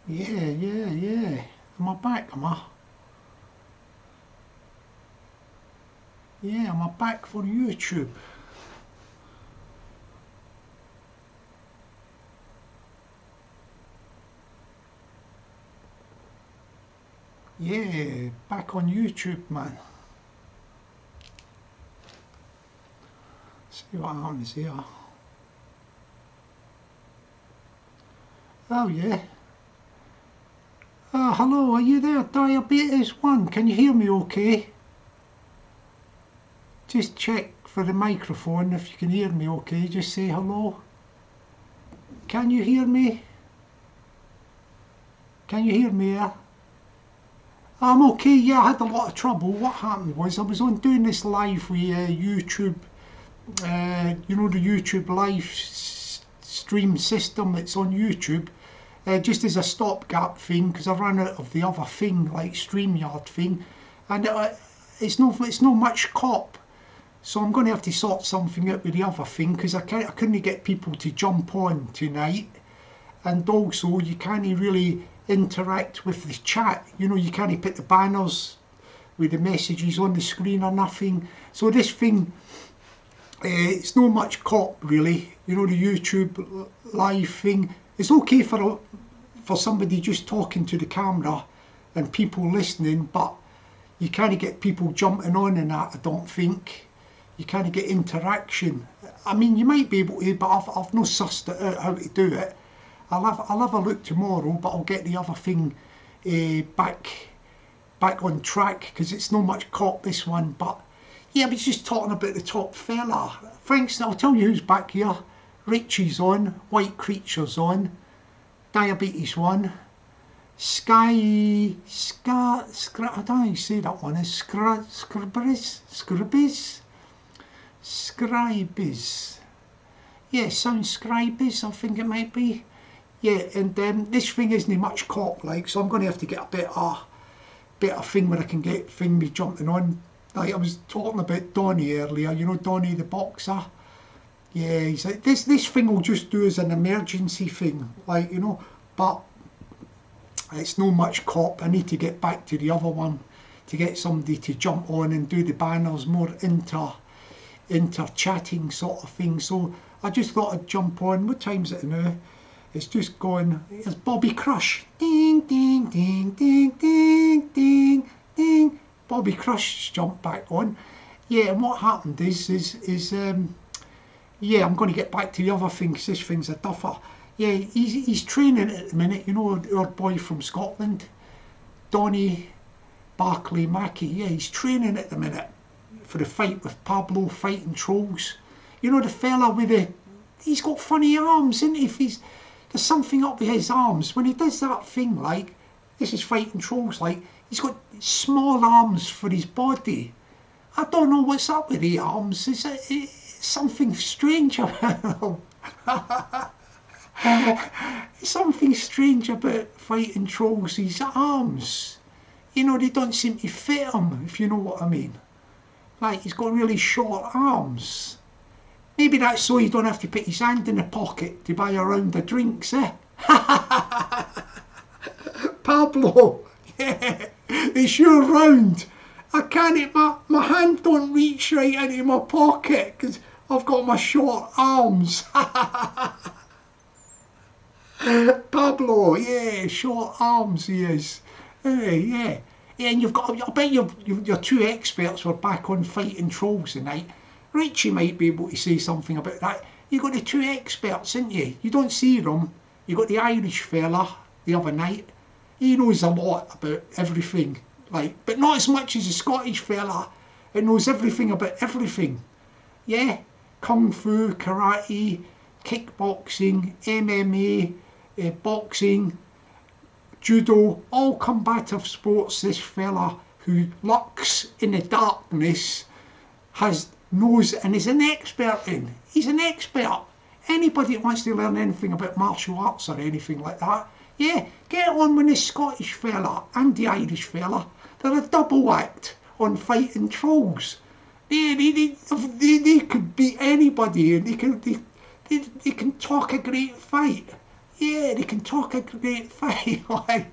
Yeah. Am I back, am I? Yeah, am I back for YouTube? Yeah, back on YouTube, man. See what happens here. Oh, yeah. Hello, are you there, Diabetes 1? Can you hear me okay? Just check for the microphone if you can hear me okay. Just say hello. Can you hear me? Can you hear me there? I'm okay, yeah, I had a lot of trouble. What happened was I was on doing this live with YouTube, you know, the YouTube live stream system that's on YouTube, just as a stopgap thing, because I ran out of the other thing, like StreamYard thing, and it's no much cop. So I'm going to have to sort something out with the other thing, because I couldn't get people to jump on tonight, and also you can't really interact with the chat. You know, you can't put the banners with the messages on the screen or nothing. So this thing, it's not much cop really. You know, the YouTube live thing, it's okay for somebody just talking to the camera and people listening, but you can't get people jumping on and that, I don't think. You can't get interaction. I mean, you might be able to, but I've not sussed it out how to do it. I'll have a look tomorrow, but I'll get the other thing back on track, because it's not much cop, this one. But yeah, I was just talking about the top fella. Thanks, I'll tell you who's back here. Richie's on, White Creature's on, Diabetes 1, I don't know how you say that one, is Scribes. Yeah, sounds Scribes, I think it might be. Yeah, and this thing isn't much cop like, so I'm going to have to get a better thing where I can get me jumping on. Like I was talking about Donny earlier, you know, Donny the boxer. Yeah, he's like, this thing will just do as an emergency thing, like, you know, but it's no much cop. I need to get back to the other one to get somebody to jump on and do the banners, more inter-chatting sort of thing. So I just thought I'd jump on. What time's it now? It's just going, it's Bobby Crush. Ding, ding, ding, ding, ding, ding, ding. Bobby Crush jumped back on. Yeah, and what happened is yeah, I'm going to get back to the other thing, because this thing's a duffer. Yeah, he's training at the minute, you know, our boy from Scotland, Donny Barclay Mackie. Yeah, he's training at the minute for the fight with Pablo, fighting trolls. You know, the fella with he's got funny arms, isn't he? There's something up with his arms. When he does that thing, like, this is fighting trolls, like, he's got small arms for his body. I don't know what's up with the arms. It's something strange about them. Something strange about fighting trolls, his arms. You know, they don't seem to fit him, if you know what I mean. Like, he's got really short arms. Maybe that's so he don't have to put his hand in the pocket to buy a round of drinks, eh? Pablo, yeah, it's your round. I can't, my hand don't reach right into my pocket because I've got my short arms. Pablo, yeah, short arms he is. Yeah. Yeah, and you've got, I bet your two experts were back on fighting trolls tonight. Richie might be able to say something about that. You got the two experts, ain't you? You don't see them. You got the Irish fella the other night. He knows a lot about everything, like, but not as much as the Scottish fella. He knows everything about everything. Yeah, kung fu, karate, kickboxing, MMA, boxing, judo, all combative sports. This fella who lurks in the darkness knows and is an expert in. He's an expert. Anybody that wants to learn anything about martial arts or anything like that, yeah, get on with this Scottish fella and the Irish fella. They're a double act on fighting trolls. They could beat anybody, and they can talk a great fight. Yeah, they can talk a great fight, like.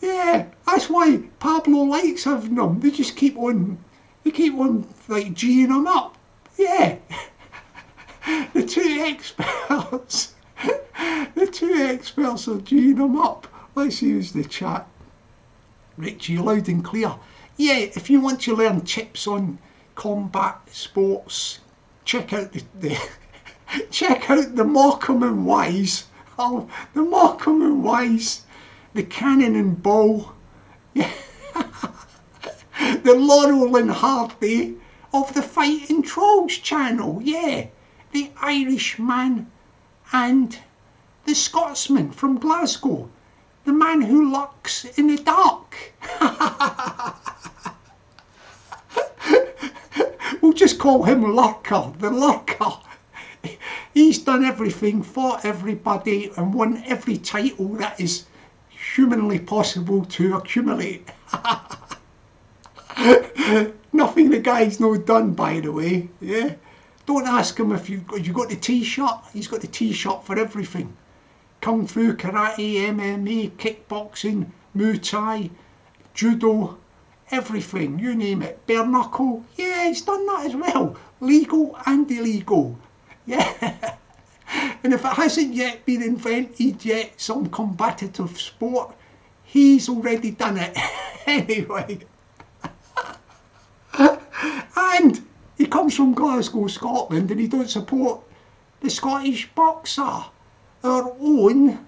Yeah, that's why Pablo likes having them. They just keep on, like G'ing them up. Yeah, the two experts, the two experts are G'ing them up. Let's use the chat. Richie, loud and clear. Yeah, if you want to learn tips on combat sports, check out the check out the Morecambe and Wise. Oh, the Morecambe and Wise, the Cannon and Ball, yeah. The Laurel and Hardy of the Fighting Trolls channel, yeah. The Irishman and the Scotsman from Glasgow, the man who lurks in the dark. We'll just call him Lurker, the Lurker. He's done everything, fought everybody and won every title that is humanly possible to accumulate. Nothing the guy's not done, by the way. Yeah, don't ask him if you got the t-shirt. He's got the t-shirt for everything. Kung Fu, karate, MMA, kickboxing, Muay Thai, judo, everything, you name it. Bare knuckle, yeah, he's done that as well. Legal and illegal, yeah. And if it hasn't yet been invented yet, some combative sport, he's already done it. Anyway. And he comes from Glasgow, Scotland, and he don't support the Scottish boxer, our own,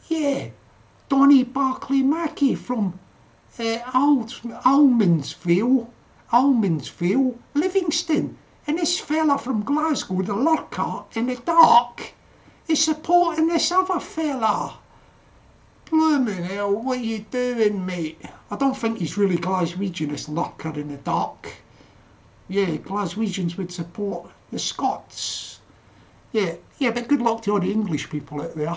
yeah, Donny Barclay Mackie from Almondvale, Livingston. And this fella from Glasgow, the lurker in the dark, is supporting this other fella. Bloomin' hell, what are you doing, mate? I don't think he's really Glaswegian, this lurker in the dark. Yeah, Glaswegians would support the Scots. Yeah, but good luck to all the English people out there.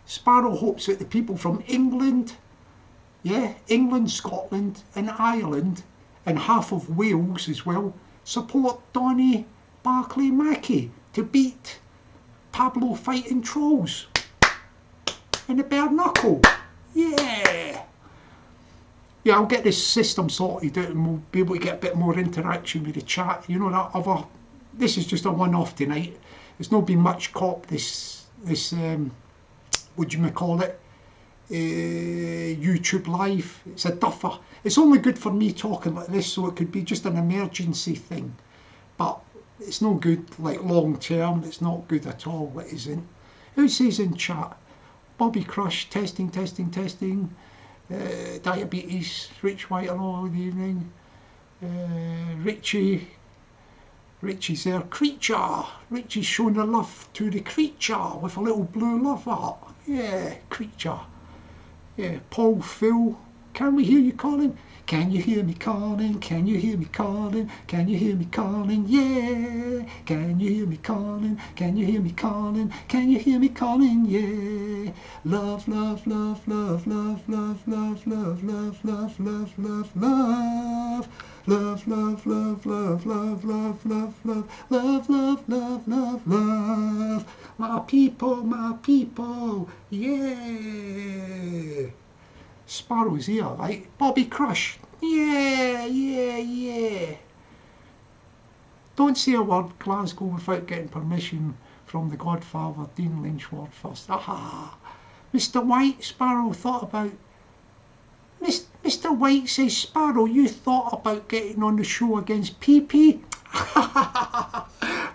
Sparrow hopes that the people from England, yeah, England, Scotland and Ireland, and half of Wales as well, support Donny Barclay Mackie to beat Pablo Fighting Trolls in the bare knuckle. Yeah. Yeah, I'll get this system sorted out and we'll be able to get a bit more interaction with the chat. You know, that other, this is just a one-off tonight. There's not been much cop this what do you call it? YouTube live. It's a duffer. It's only good for me talking like this, so it could be just an emergency thing, but it's no good like long term. It's not good at all. It isn't. Who says in chat? Bobby Crush, testing. Diabetes, Rich White, hello, good evening. Richie's there. Creature. Richie's showing the love to the creature with a little blue love heart. Yeah, creature. Yeah, Paul, Phil, can we hear you calling? Can you hear me calling? Can you hear me calling? Can you hear me calling? Yeah. Can you hear me calling? Can you hear me calling? Can you hear me calling? Yeah. Love, love, love, love, love, love, love, love, love, love, love, love, love. Love, love, love, love, love, love, love, love, love, love, love, love, love. My people, yeah. Sparrow's here, right? Bobby Crush, yeah. Don't say a word Glasgow without getting permission from the Godfather, Dean Lynchworth first. Aha. Mr. White, Sparrow thought about... Mr. White says, Sparrow, you thought about getting on the show against PP?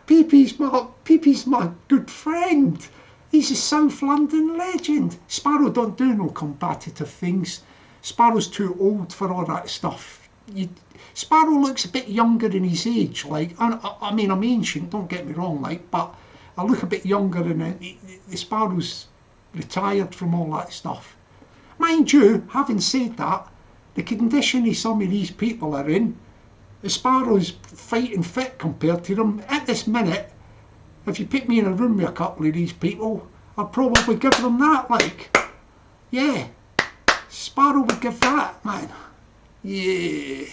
PP's my good friend. He's a South London legend. Sparrow don't do no combative things. Sparrow's too old for all that stuff. Sparrow looks a bit younger than his age. Like, I mean, I'm ancient, don't get me wrong, like, but I look a bit younger than the Sparrow's retired from all that stuff. Mind you, having said that, the condition of some of these people are in, the Sparrow's fighting fit compared to them. At this minute, if you put me in a room with a couple of these people, I'd probably give them that, like. Yeah. Sparrow would give that, man. Yeah.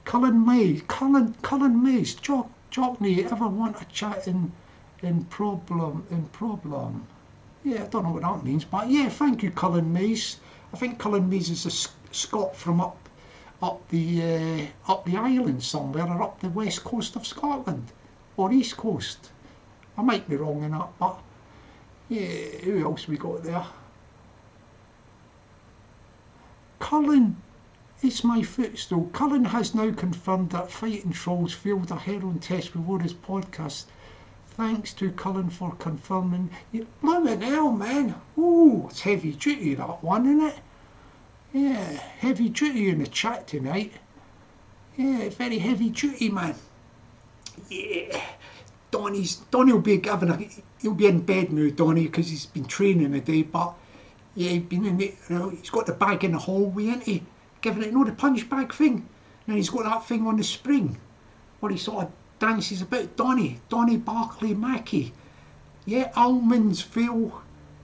Cullen Mays, Jockney, ever want a chat in in problem. Yeah, I don't know what that means, but yeah, thank you, Cullen Mays. I think Cullen Mays is a Scot from up the island somewhere, or up the west coast of Scotland, or east coast. I might be wrong in that, but yeah, who else we got there? Cullen, it's my footstool. Cullen has now confirmed that Fighting Trolls failed a heroin test before his podcast. Thanks to Cullen for confirming. Blooming hell, man. Ooh, it's heavy duty, that one, isn't it? Yeah, heavy duty in the chat tonight. Yeah, very heavy duty, man. Yeah. Donny will be he'll be in bed now, Donny, because he's been training today, but yeah, he's been in he's got the bag in the hallway, ain't he? Giving it, the punch bag thing. And he's got that thing on the spring where he sort of dances about. Donny Barclay Mackie. Yeah, Almondvale,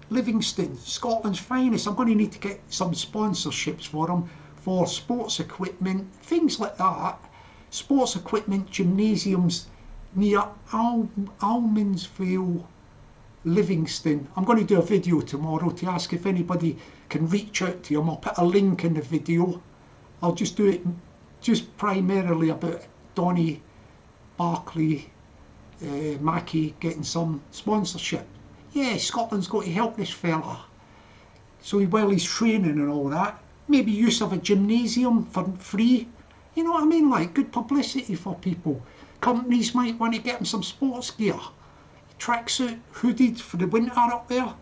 Livingston, Scotland's finest. I'm going to need to get some sponsorships for him for sports equipment, things like that. Sports equipment, gymnasiums near Almondvale, Livingston. I'm going to do a video tomorrow to ask if anybody can reach out to him. I'll put a link in the video. I'll just do it just primarily about Donny Barclay Mackie getting some sponsorship. Yeah, Scotland's got to help this fella. So while he's training and all that, maybe use of a gymnasium for free. You know what I mean? Like good publicity for people. Companies might want to get him some sports gear. Tracksuit, hooded for the winter up there.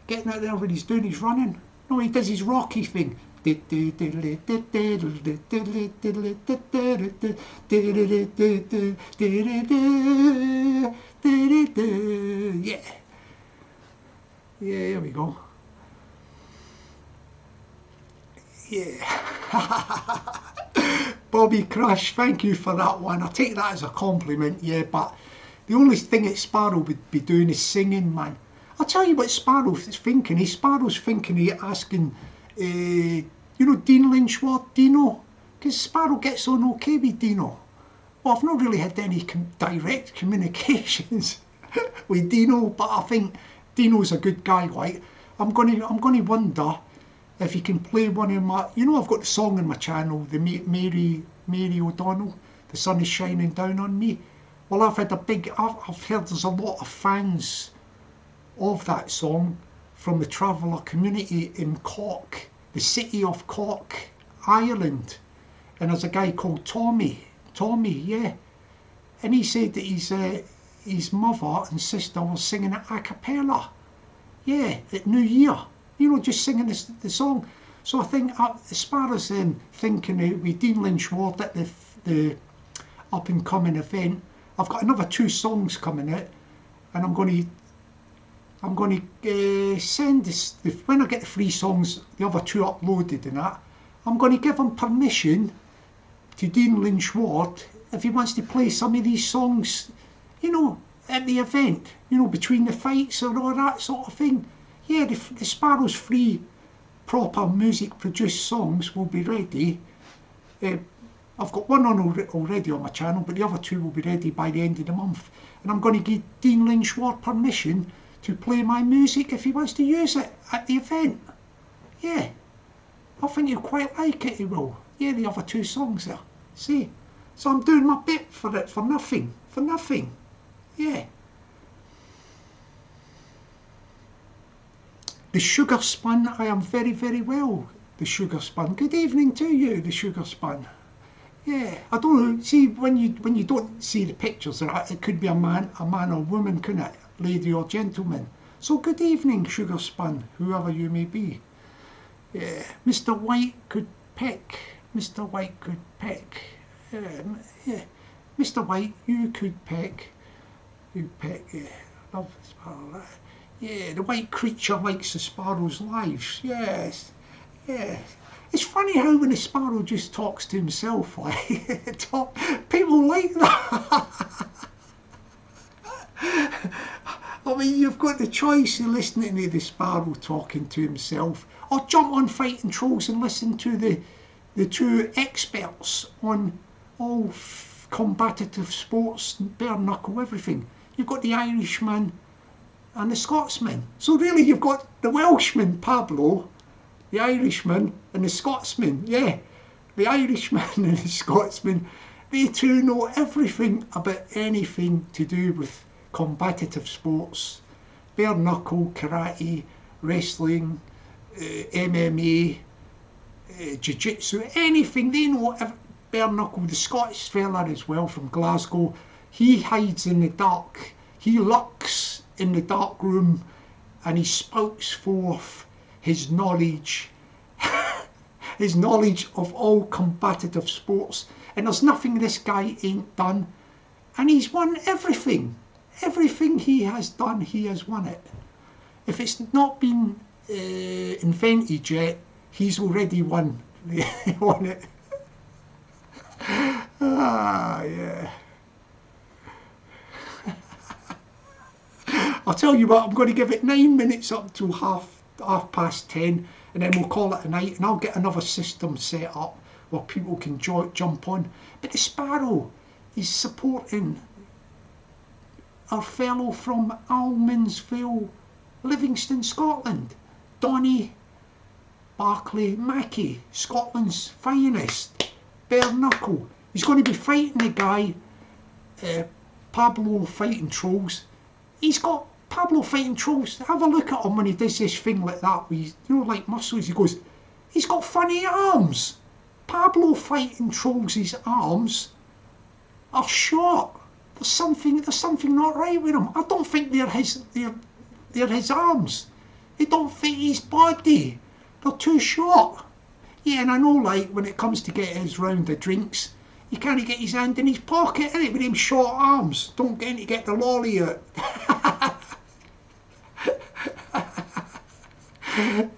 Getting out there when he's doing his running. No, he does his Rocky thing. Yeah. Yeah, here we go. Yeah. Bobby Crush, thank you for that one. I take that as a compliment, yeah, but the only thing that Sparrow would be doing is singing, man. I'll tell you what Sparrow's thinking. Sparrow's thinking of asking, Dean Lynchworth, Dino, because Sparrow gets on okay with Dino. Well, I've not really had any direct communications with Dino, but I think Dino's a good guy, like. I'm gonna wonder if he can play one of my, I've got the song on my channel, the Mary O'Donnell, The Sun Is Shining Down on Me. Well, I've heard there's a lot of fans of that song from the traveller community in Cork, the city of Cork, Ireland. And there's a guy called Tommy, yeah. And he said that his mother and sister were singing it a cappella. Yeah, at New Year. Just singing the song. So I think, as far as thinking with Dean Lynchworth at the up and coming event, I've got another 2 songs coming out, and I'm going to send this, when I get the 3 songs, the other 2 uploaded and that, I'm going to give him permission to Dean Lynchworth if he wants to play some of these songs, at the event, between the fights or all that sort of thing. Yeah, the Sparrow's 3 proper music produced songs will be ready. I've got one on already on my channel, but the other 2 will be ready by the end of the month. And I'm going to give Dean Lynchworth permission to play my music if he wants to use it at the event. Yeah, I think you'll quite like it, he will. Yeah, the other 2 songs there. See? So I'm doing my bit for it, for nothing. Yeah. The Sugar Spun, I am very, very well. The Sugar Spun. Good evening to you, the Sugar Spun. Yeah, I don't know. See, when you don't see the pictures, it could be a man or woman, couldn't it? Lady or gentleman. So good evening, Sugar Spun, whoever you may be. Yeah, Mr. White could peck. Mr. White could peck. Yeah, Mr. White, you could peck. You peck. Yeah, love the sparrow. Yeah, the white creature likes the sparrow's lives. Yes, yeah. It's funny how when the sparrow just talks to himself, like people like that. I mean, you've got the choice of listening to the sparrow talking to himself, or jump on Fighting Trolls and listen to the 2 experts on all combative sports, bare knuckle, everything. you've got the Irishman and the Scotsman. So really you've got the Welshman, Pablo, the Irishman and the Scotsman. Yeah, the Irishman and the Scotsman, they two know everything about anything to do with combative sports. Bare knuckle, karate, wrestling, MMA, jiu-jitsu, anything. They know bare knuckle. The Scottish fella as well from Glasgow, he hides in the dark. He lurks in the dark room and he spouts forth his knowledge, his knowledge of all combative sports. And there's nothing this guy ain't done. And he's won everything. Everything he has done, he has won it. If it's not been invented yet, he's already won. Won it. Yeah. I'll tell you what, I'm going to give it 9 minutes up to half past 10, and then we'll call it a night, and I'll get another system set up where people can jump on. But the Sparrow is supporting our fellow from Almondvale, Livingston, Scotland, Donny Barclay Mackie, Scotland's finest, bare knuckle. He's going to be fighting the guy, Pablo fighting trolls. He's got Pablo fighting trolls. Have a look at him when he does this thing like that, with his, you know, like muscles. He goes, he's got funny arms. Pablo fighting trolls, his arms are short. There's something not right with him. I don't think they're his arms. They don't fit his body. They're too short. Yeah, and I know, like, when it comes to getting his round of drinks, he can't get his hand in his pocket, innit, with them short arms. Don't get in to get the lolly out.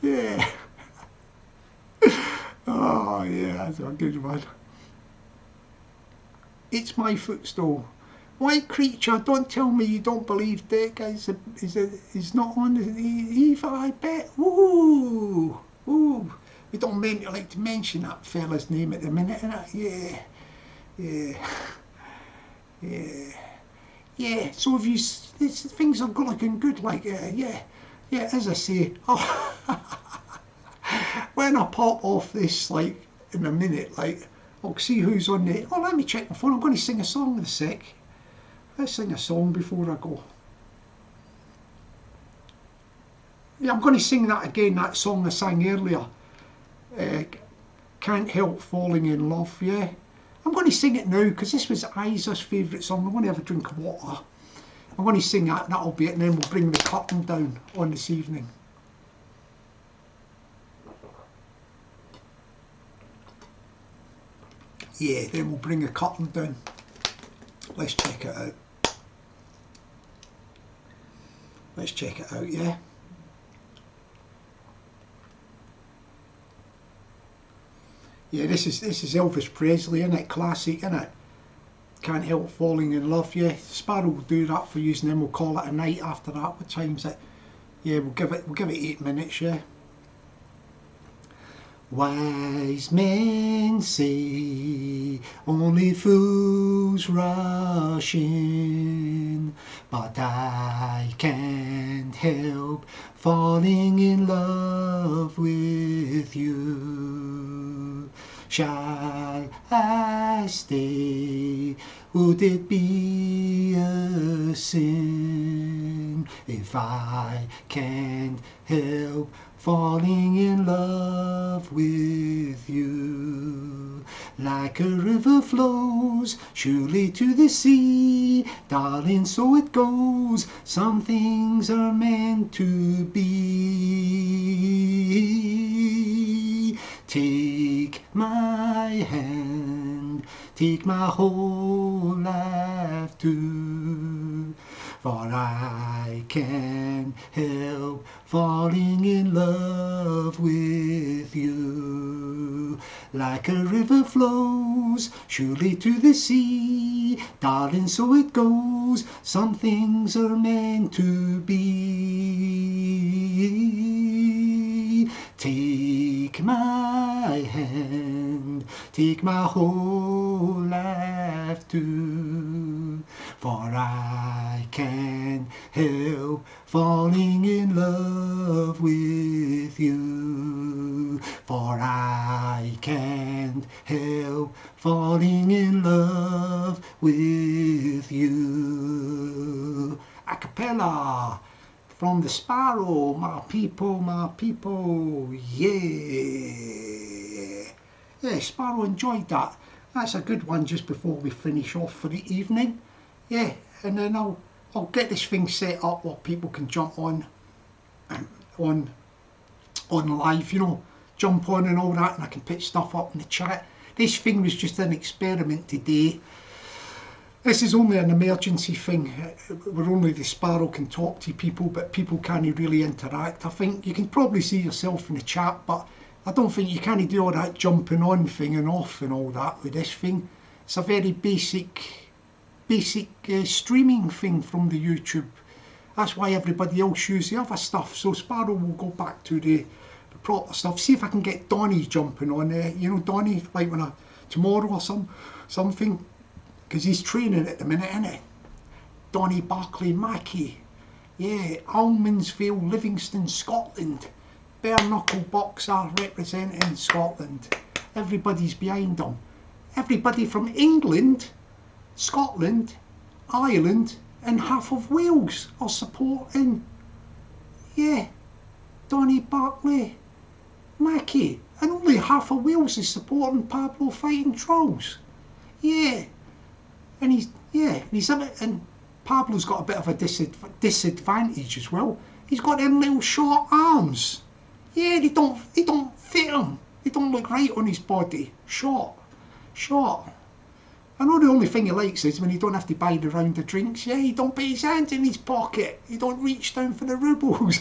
Yeah. Oh, yeah, that's a good one. It's my footstool. White creature, don't tell me you don't believe Dick is not on the Eva, I bet. Ooh, ooh. We don't like to mention that fella's name at the minute, innit? Yeah. Yeah, so if you, things are looking good, like, yeah, as I say, when I pop off this, like, in a minute, like, I'll see who's on there. Oh, let me check my phone, I'm going to sing a song in a sec. Let's sing a song before I go. Yeah, I'm going to sing that again, that song I sang earlier. Can't Help Falling in Love, yeah. I'm going to sing it now because this was Isa's favourite song. I'm going to have a drink of water. I'm going to sing that, and that'll be it, and then we'll bring the curtain down on this evening. Yeah, then we'll bring the curtain down. Let's check it out. Let's check it out, yeah. Yeah, this is Elvis Presley, innit? Classic, innit? Can't Help Falling in Love, yeah. Sparrow will do that for you, and then we'll call it a night after that. What time's it? Yeah, we'll give it 8 minutes, yeah. Wise men say only fools rush in, but I can't help falling in love with you. Shall I stay? Would it be a sin if I can't help falling in love with you? Like a river flows surely to the sea, darling, so it goes. Some things are meant to be. Take my hand, take my whole life too, for I can't help falling in love with you. Like a river flows surely to the sea, darling, so it goes. Some things are meant to be. Take my hand, take my whole life too, for I can't help falling in love with you. For I can't help falling in love with you. A cappella from the Sparrow, my people, yeah. Yeah, Sparrow enjoyed that. That's a good one just before we finish off for the evening. Yeah, and then I'll get this thing set up where people can jump on live, you know, jump on and all that, and I can put stuff up in the chat. This thing was just an experiment today. This is only an emergency thing where only the Sparrow can talk to people, but people can't really interact. I think you can probably see yourself in the chat, but I don't think you can't do all that jumping on thing and off and all that with this thing. It's a very basic streaming thing from the YouTube. That's why everybody else uses the other stuff. So Sparrow will go back to the proper stuff. See if I can get Donny jumping on there. You know, Donny, like when tomorrow or something. Because he's training at the minute, isn't he? Donny Barclay Mackie. Yeah, Almondvale, Livingston, Scotland. Bare knuckle boxer representing Scotland. Everybody's behind him. Everybody from England, Scotland, Ireland and half of Wales are supporting, yeah, Donny Barclay Mackie. And only half of Wales is supporting Pablo fighting trolls. Yeah. And and Pablo's got a bit of a disadvantage as well. He's got them little short arms. Yeah, they don't fit him. They don't look right on his body. Short. I know the only thing he likes is when he don't have to buy the round of drinks. Yeah, he don't put his hands in his pocket. He don't reach down for the rubles.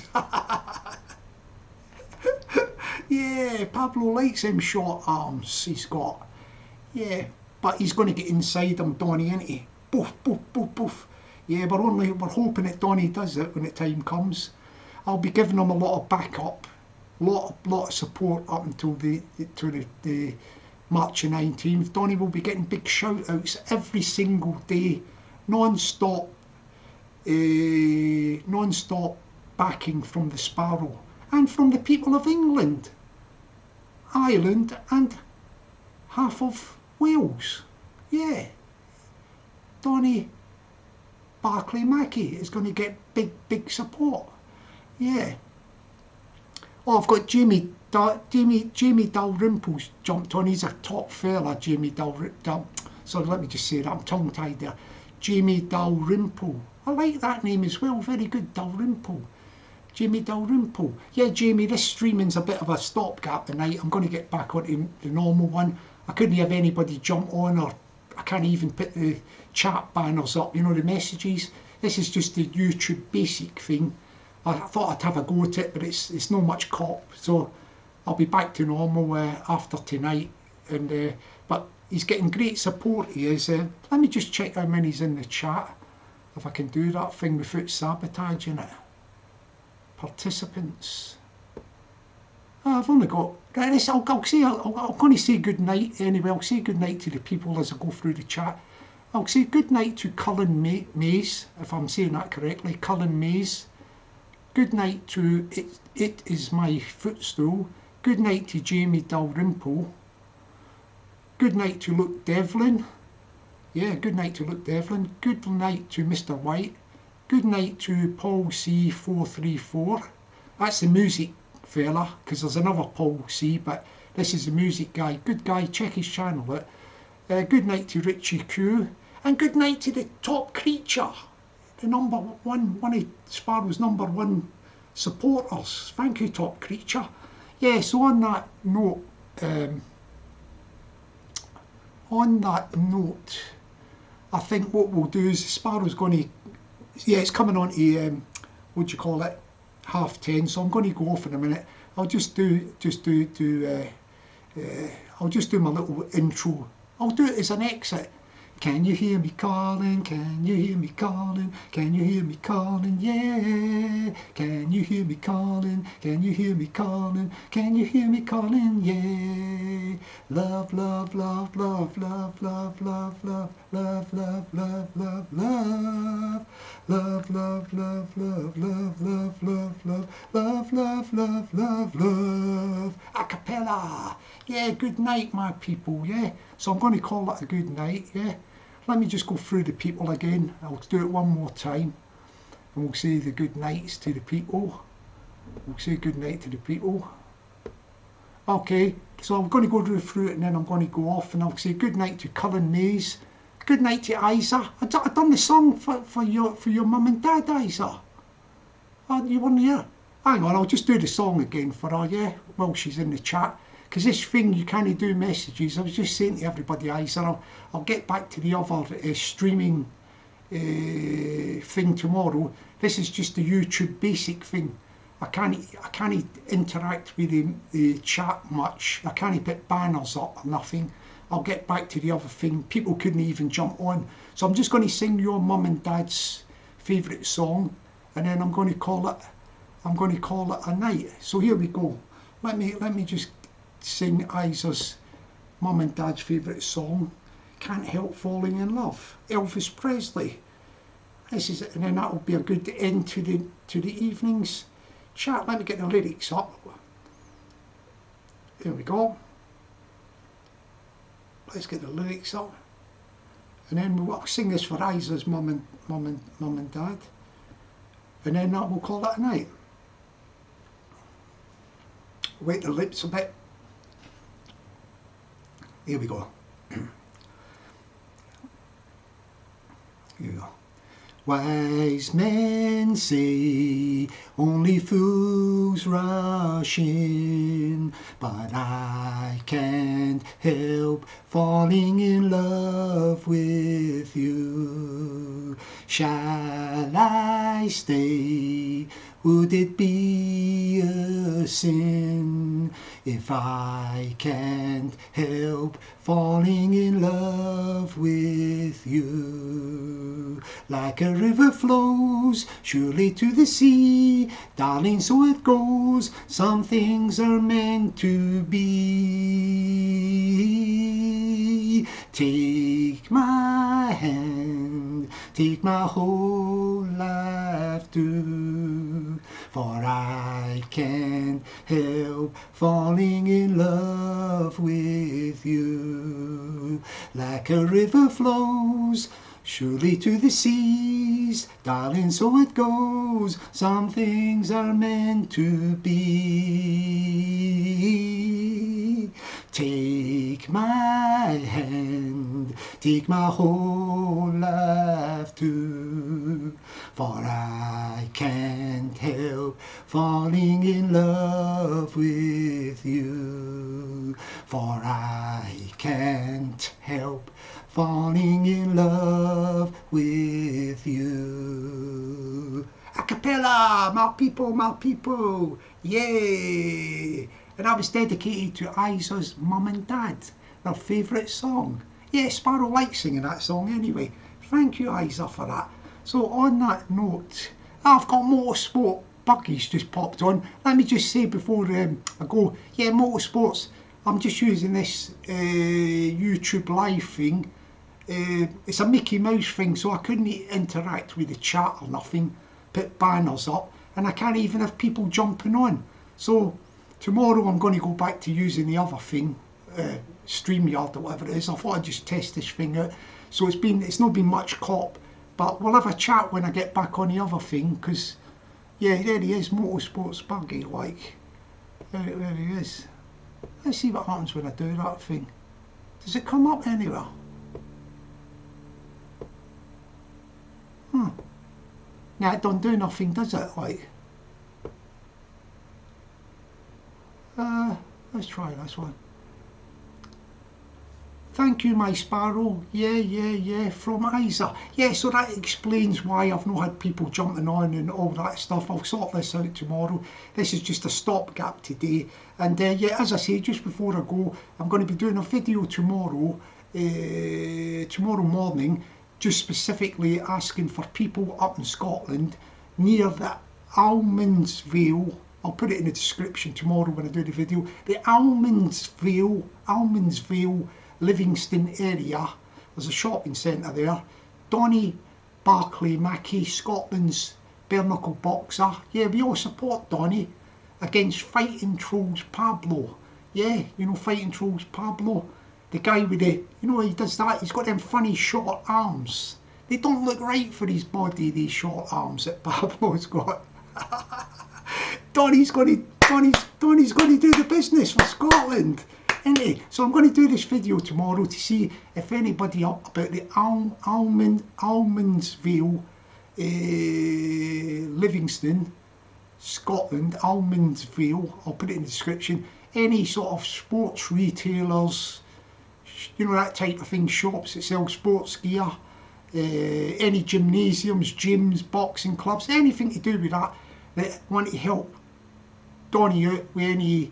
Yeah, Pablo likes them short arms he's got. Yeah. But he's going to get inside him, Donny, isn't he? Boof, boof, boof, boof. Yeah, we're hoping that Donny does it when the time comes. I'll be giving him a lot of backup, lot of support up until the March the 19th. Donny will be getting big shout outs every single day, non-stop backing from the Sparrow and from the people of England, Ireland and half of Wales. Yeah, Donny Barclay Mackie is going to get big support. Yeah. Oh, I've got Jamie Dalrymple's jumped on. He's a top fella, Jamie Dalrymple. Sorry, let me just say that, I'm tongue tied there. Jamie Dalrymple. I like that name as well, very good, Dalrymple. Jamie Dalrymple. Yeah, Jamie, this streaming's a bit of a stopgap tonight. I'm going to get back onto the normal one. I couldn't have anybody jump on, or I can't even put the chat banners up, you know, the messages. This is just the YouTube basic thing. I thought I'd have a go at it, but it's not much cop. So I'll be back to normal after tonight. And but he's getting great support, he is. Let me just check how many's in the chat, if I can do that thing without sabotaging it. Participants. I've only got, I'm going to say good night anyway. I'll say good night to the people as I go through the chat. I'll say good night to Cullen Mays, if I'm saying that correctly, Cullen Mays. Good night to It Is My Footstool. Good night to Jamie Dalrymple. Good night to Luke Devlin. Yeah, good night to Luke Devlin. Good night to Mr. White. Good night to Paul C434. That's the music fella, because there's another Paul C, but this is the music guy. Good guy, check his channel out. Good night to Richie Q, and good night to the top creature, the one of Sparrow's #1 supporters. Thank you, top creature. Yeah, so on that note, I think what we'll do is Sparrow's going to, yeah, it's coming on to what do you call it, 10:30, so I'm going to go off in a minute. I'll just do my little intro. I'll do it as an exit. Can you hear me calling? Can you hear me calling? Can you hear me calling? Yeah. Can you hear me calling? Can you hear me calling? Can you hear me calling? Yeah. Love, love, love, love, love, love, love, love, love, love, love, love, love. Love, love, love, love, love, love, love, love, love, love, love, love, love. A cappella. Yeah, good night, my people, yeah. So I'm going to call it a good night, yeah. Let me just go through the people again. I'll do it one more time. And we'll say the good nights to the people. We'll say good night to the people. Okay, so I'm going to go through it and then I'm going to go off and I'll say good night to Cullen Mays. Good night to Isa. I done the song for your mum and dad, Isa. You weren't here? Hang on, I'll just do the song again for her, yeah, while she's in the chat. Because this thing, you can't do messages. I was just saying to everybody, Isa, I'll get back to the other streaming thing tomorrow. This is just the YouTube basic thing. I can't interact with the chat much. I can't put banners up or nothing. I'll get back to the other thing. People couldn't even jump on. So I'm just going to sing your mum and dad's favourite song, and then I'm going to call it a night. So here we go. Let me just sing Isa's mum and dad's favourite song. Can't Help Falling in Love. Elvis Presley. This is it, and then that will be a good end to the evening's chat. Let me get the lyrics up. There we go. Let's get the lyrics up, and then we'll sing this for Isa's mum and dad, and then we'll call it a night. Wet the lips a bit. Here we go. Here we go. Wise men say only fools rush in, but I can't help falling in love with you. Shall I stay? Would it be a sin if I can't help falling in love with you? Like a river flows surely to the sea, darling, so it goes. Some things are meant to be. Take my hand, take my whole life too, for I can't help falling in love with you. Like a river flows surely to the seas, darling, so it goes. Some things are meant to be. Take my hand, take my whole life too, for I can't help falling in love with you. For I can't help falling in love with you. A cappella, my people, yay! And that was dedicated to Isa's mum and dad, their favourite song. Yeah, Sparrow likes singing that song anyway. Thank you, Isa, for that. So on that note, I've got Motorsport Buggies just popped on. Let me just say before I go, yeah, Motorsports, I'm just using this YouTube live thing. It's a Mickey Mouse thing, so I couldn't interact with the chat or nothing, put banners up, and I can't even have people jumping on. So tomorrow I'm going to go back to using the other thing, StreamYard or whatever it is. I thought I'd just test this thing out. So it's not been much cop, but we'll have a chat when I get back on the other thing, because yeah, there he is, Motorsports Buggy, like there he is. Let's see what happens when I do that thing. Does it come up anywhere? Now it don't do nothing, does it? Like, let's try this one. Thank you, my Sparrow. Yeah, from Isa. Yeah, so that explains why I've not had people jumping on and all that stuff. I'll sort this out tomorrow. This is just a stopgap today. And yeah, as I say, just before I go, I'm going to be doing a video tomorrow tomorrow morning, just specifically asking for people up in Scotland near the Almondvale. I'll put it in the description tomorrow when I do the video. The Almondvale, Livingston area. There's a shopping centre there. Donny Barclay Mackie, Scotland's bare knuckle boxer. Yeah, we all support Donny against Fighting Trolls Pablo. Yeah, you know Fighting Trolls Pablo? The guy with the, you know, he does that. He's got them funny short arms. They don't look right for his body, these short arms that Pablo's got. Donny's going to do the business for Scotland, isn't he? So I'm going to do this video tomorrow to see if anybody up about the Almondvale, Livingston, Scotland, Almondvale. I'll put it in the description. Any sort of sports retailers, you know, that type of thing, shops that sell sports gear, any gymnasiums, gyms, boxing clubs, anything to do with that want to help Donny out with any,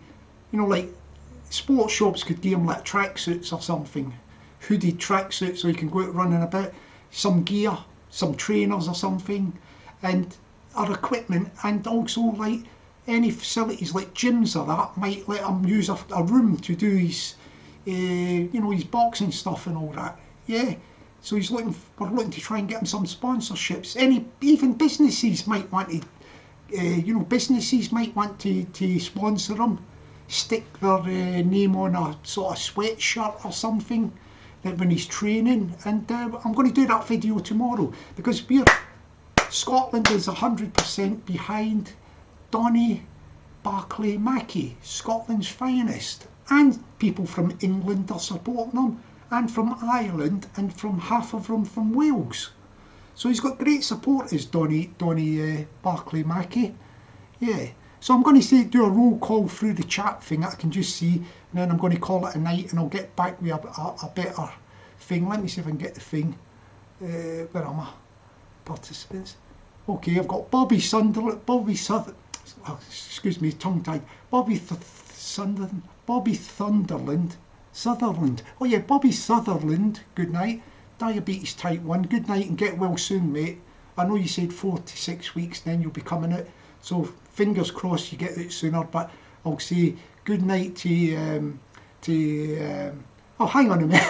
you know, like sports shops could give him like tracksuits or something, hooded tracksuits so he can go out running about, some gear, some trainers or something, and our equipment, and also like any facilities like gyms or that might let him use a room to do his, you know, his boxing stuff and all that. Yeah. So we're looking to try and get him some sponsorships. Even businesses might want to, you know, businesses might want to sponsor him, stick their name on a sort of sweatshirt or something that when he's training. And I'm going to do that video tomorrow because Scotland is 100% behind Donny Barclay Mackie, Scotland's finest, and people from England are supporting him, and from Ireland, and from half of them from Wales. So he's got great supporters, Donny Barclay Mackie. Yeah. So I'm going to do a roll call through the chat thing that I can just see, and then I'm going to call it a night, and I'll get back with a better thing. Let me see if I can get the thing. Where am I? Participants. Okay, I've got Bobby Sunderland. Oh, excuse me, tongue tied. Bobby Sutherland. Oh yeah, Bobby Sutherland. Good night. Diabetes type 1. Good night and get well soon, mate. I know you said 4 to 6 weeks, then you'll be coming out. So fingers crossed you get it sooner. But I'll say good night to oh, hang on a minute.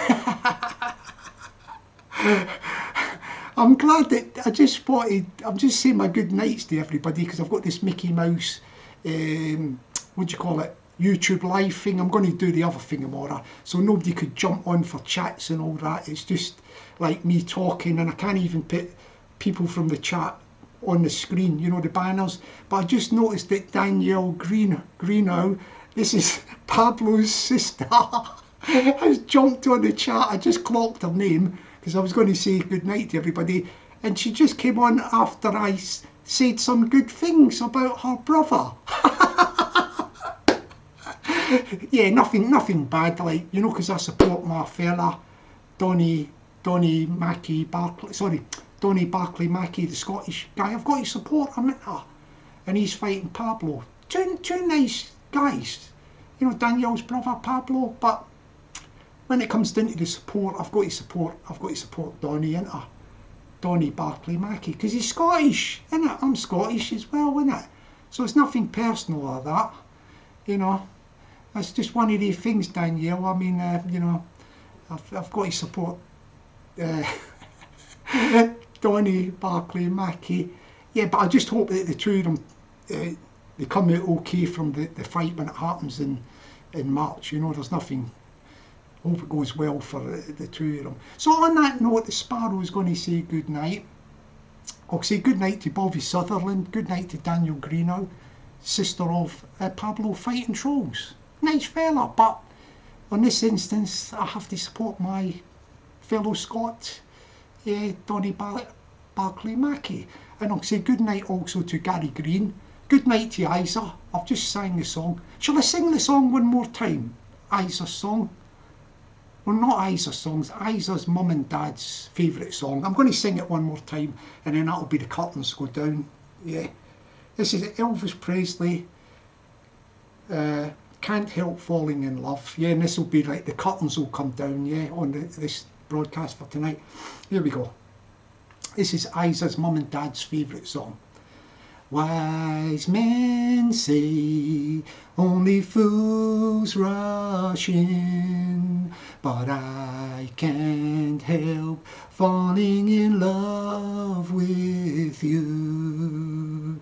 I'm glad that I'm just saying my good nights to everybody because I've got this Mickey Mouse, what do you call it, YouTube live thing. I'm going to do the other thing tomorrow, so nobody could jump on for chats and all that. It's just like me talking, and I can't even put people from the chat on the screen, you know, the banners. But I just noticed that Danielle Greeno, this is Pablo's sister, has jumped on the chat. I just clocked her name because I was going to say good night to everybody, and she just came on after I said some good things about her brother. Yeah, nothing bad, like, you know, because I support my fella Donny Barclay Mackie, the Scottish guy. I've got his support him, and he's fighting Pablo. Two nice guys, you know, Danielle's brother Pablo. But when it comes down to the support, I've got to support Donny, innit? Donny Barclay Mackie, because he's Scottish, innit? I'm Scottish as well, innit? So it's nothing personal like that, you know. It's just one of the things, Danielle. I mean, you know, I've got to support Donny Barclay Mackie. Yeah, but I just hope that the two of them, they come out okay from the fight when it happens in March. You know, there's nothing. Hope it goes well for the two of them. So on that note, the Sparrow is going to say good night. I'll say good night to Bobby Sutherland. Good night to Danielle Greeno, sister of Pablo Fighting Trolls. Nice fella, but on this instance, I have to support my fellow Scot, Donny Barclay Mackie. And I'll say good night also to Gary Green. Good night to Isa. I've just sang the song. Shall I sing the song one more time? Isa's song. Well, not Isa's songs, Isa's mum and dad's favourite song. I'm going to sing it one more time, and then that'll be the curtains go down. Yeah. This is Elvis Presley. Can't Help Falling in Love. Yeah, and this will be like the curtains will come down, yeah, on this broadcast for tonight. Here we go. This is Isa's mum and dad's favourite song. Wise men say only fools rush in, but I can't help falling in love with you.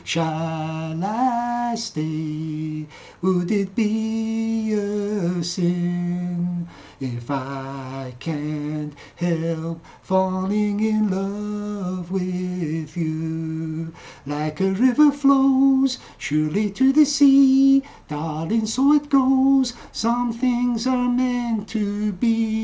Shall I stay? Would it be a sin if I can't help falling in love with you? Like a river flows surely to the sea, darling, so it goes. Some things are meant to be.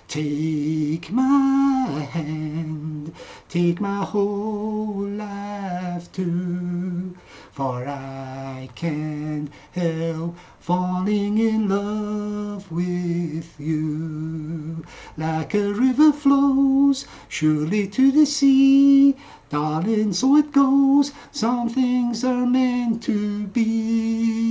Take my hand, take my whole life too, for I can't help falling in love with you. Like a river flows surely to the sea, darling, so it goes. Some things are meant to be.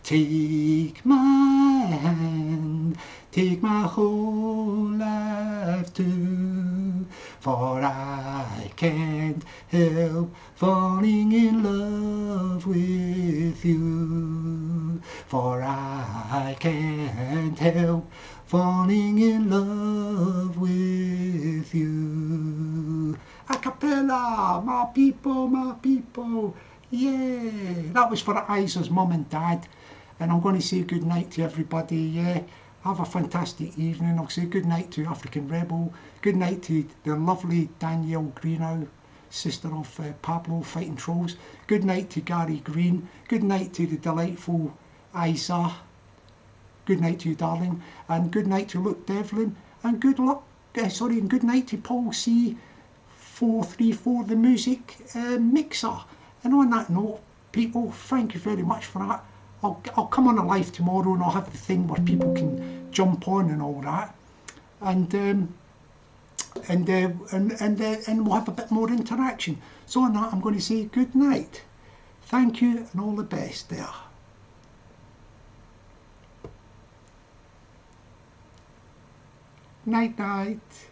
Take my hand, take my whole life too, for I can't help falling in love with you. For I can't help falling in love with you. A cappella, my people, my people. Yeah, that was for Isa's mum and dad. And I'm going to say good night to everybody. Yeah, have a fantastic evening. I'll say good night to African Rebel. Good night to the lovely Danielle Greenow, sister of Pablo fighting trolls. Good night to Gary Green. Good night to the delightful Isa. Good night to you, darling. And good night to Luke Devlin. And good luck. And good night to Paul C434, the music mixer. And on that note, people, thank you very much for that. I'll come on a live tomorrow and I'll have the thing where people can jump on and all that, and we'll have a bit more interaction. So on that, I'm going to say good night. Thank you and all the best there. Night night.